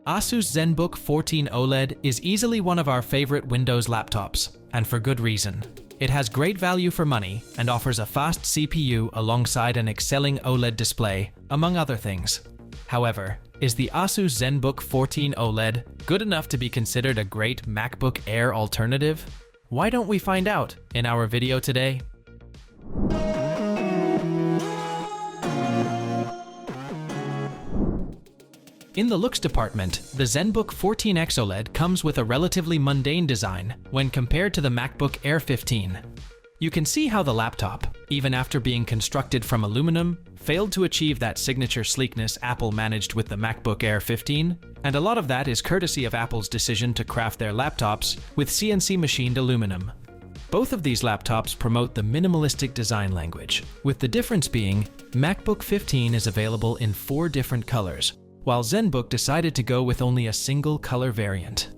Asus Zenbook 14 OLED is easily one of our favorite Windows laptops, and for good reason. It has great value for money and offers a fast CPU alongside an excelling OLED display, among other things. However, is the Asus Zenbook 14 OLED good enough to be considered a great MacBook Air alternative? Why don't we find out in our video today? In the looks department, the Zenbook 14X OLED comes with a relatively mundane design when compared to the MacBook Air 15. You can see how the laptop, even after being constructed from aluminum, failed to achieve that signature sleekness Apple managed with the MacBook Air 15, and a lot of that is courtesy of Apple's decision to craft their laptops with CNC machined aluminum. Both of these laptops promote the minimalistic design language, with the difference being MacBook 15 is available in 4 different colors, while Zenbook decided to go with only a single color variant.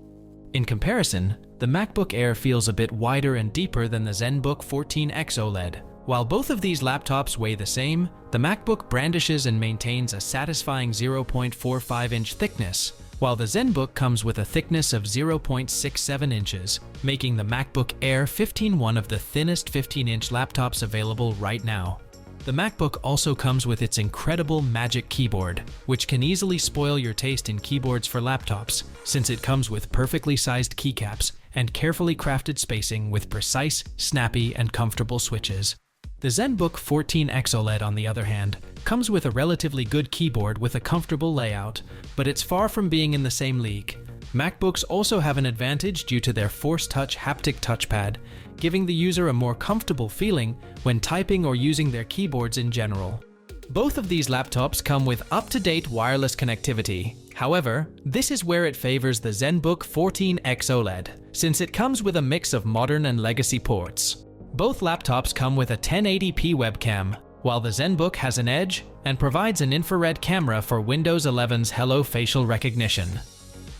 In comparison, the MacBook Air feels a bit wider and deeper than the Zenbook 14X OLED. While both of these laptops weigh the same, the MacBook brandishes and maintains a satisfying 0.45-inch thickness, while the Zenbook comes with a thickness of 0.67 inches, making the MacBook Air 15 one of the thinnest 15-inch laptops available right now. The MacBook also comes with its incredible Magic Keyboard, which can easily spoil your taste in keyboards for laptops, since it comes with perfectly sized keycaps and carefully crafted spacing with precise, snappy, and comfortable switches. The Zenbook 14X OLED, on the other hand, comes with a relatively good keyboard with a comfortable layout, but it's far from being in the same league. MacBooks also have an advantage due to their Force Touch haptic touchpad, giving the user a more comfortable feeling when typing or using their keyboards in general. Both of these laptops come with up-to-date wireless connectivity. However, this is where it favors the Zenbook 14X OLED, since it comes with a mix of modern and legacy ports. Both laptops come with a 1080p webcam, while the Zenbook has an Edge and provides an infrared camera for Windows 11's Hello facial recognition.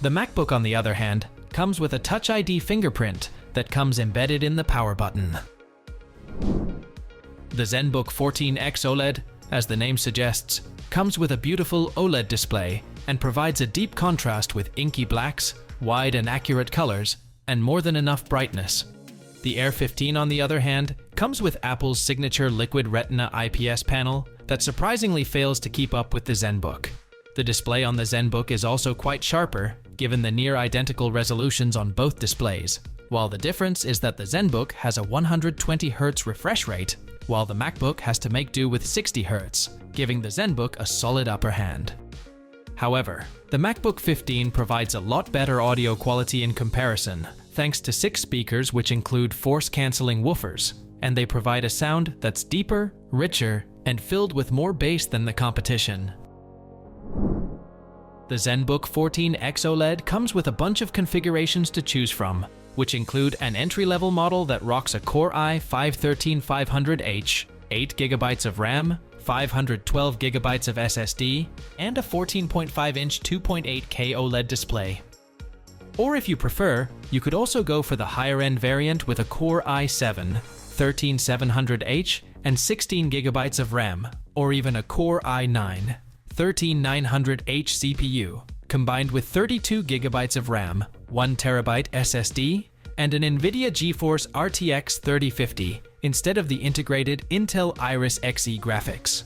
The MacBook, on the other hand, comes with a Touch ID fingerprint that comes embedded in the power button. The Zenbook 14X OLED, as the name suggests, comes with a beautiful OLED display and provides a deep contrast with inky blacks, wide and accurate colors, and more than enough brightness. The Air 15, on the other hand, comes with Apple's signature Liquid Retina IPS panel that surprisingly fails to keep up with the Zenbook. The display on the Zenbook is also quite sharper, given the near-identical resolutions on both displays, while the difference is that the Zenbook has a 120Hz refresh rate, while the MacBook has to make do with 60Hz, giving the Zenbook a solid upper hand. However, the MacBook 15 provides a lot better audio quality in comparison, thanks to 6 speakers which include force-canceling woofers, and they provide a sound that's deeper, richer, and filled with more bass than the competition. The Zenbook 14X OLED comes with a bunch of configurations to choose from, which include an entry-level model that rocks a Core i5-13500H, 8GB of RAM, 512GB of SSD, and a 14.5-inch 2.8K OLED display. Or if you prefer, you could also go for the higher-end variant with a Core i7-13700H and 16GB of RAM, or even a Core i9-13900H CPU, combined with 32GB of RAM, 1TB SSD, and an NVIDIA GeForce RTX 3050 instead of the integrated Intel Iris Xe graphics.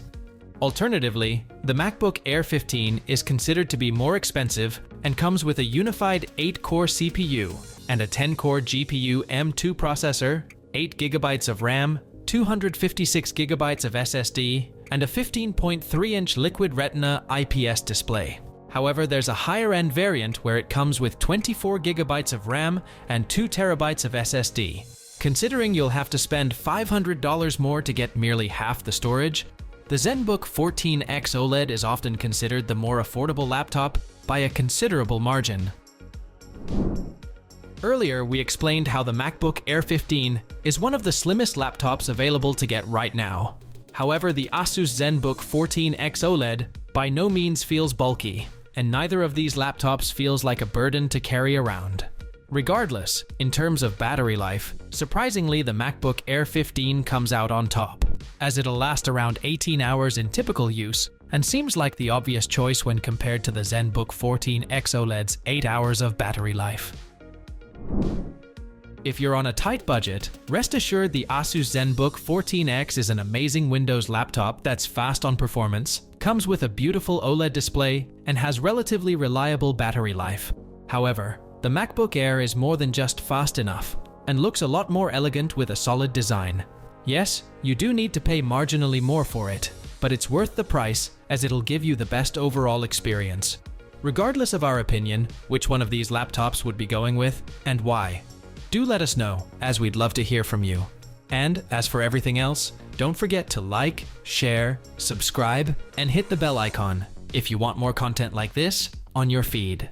Alternatively, the MacBook Air 15 is considered to be more expensive and comes with a unified 8-core CPU and a 10-core GPU M2 processor, 8GB of RAM, 256GB of SSD, and a 15.3-inch Liquid Retina IPS display. However, there's a higher-end variant where it comes with 24GB of RAM and 2TB of SSD. Considering you'll have to spend $500 more to get merely half the storage, the Zenbook 14X OLED is often considered the more affordable laptop by a considerable margin. Earlier, we explained how the MacBook Air 15 is one of the slimmest laptops available to get right now. However, the Asus Zenbook 14X OLED by no means feels bulky, and neither of these laptops feels like a burden to carry around. Regardless, in terms of battery life, surprisingly the MacBook Air 15 comes out on top, as it'll last around 18 hours in typical use, and seems like the obvious choice when compared to the Zenbook 14X OLED's 8 hours of battery life. If you're on a tight budget, rest assured the Asus Zenbook 14X is an amazing Windows laptop that's fast on performance, comes with a beautiful OLED display, and has relatively reliable battery life. However, the MacBook Air is more than just fast enough, and looks a lot more elegant with a solid design. Yes, you do need to pay marginally more for it, but it's worth the price as it'll give you the best overall experience. Regardless of our opinion, which one of these laptops would be going with, and why? Do let us know, as we'd love to hear from you. And as for everything else, don't forget to like, share, subscribe, and hit the bell icon if you want more content like this on your feed.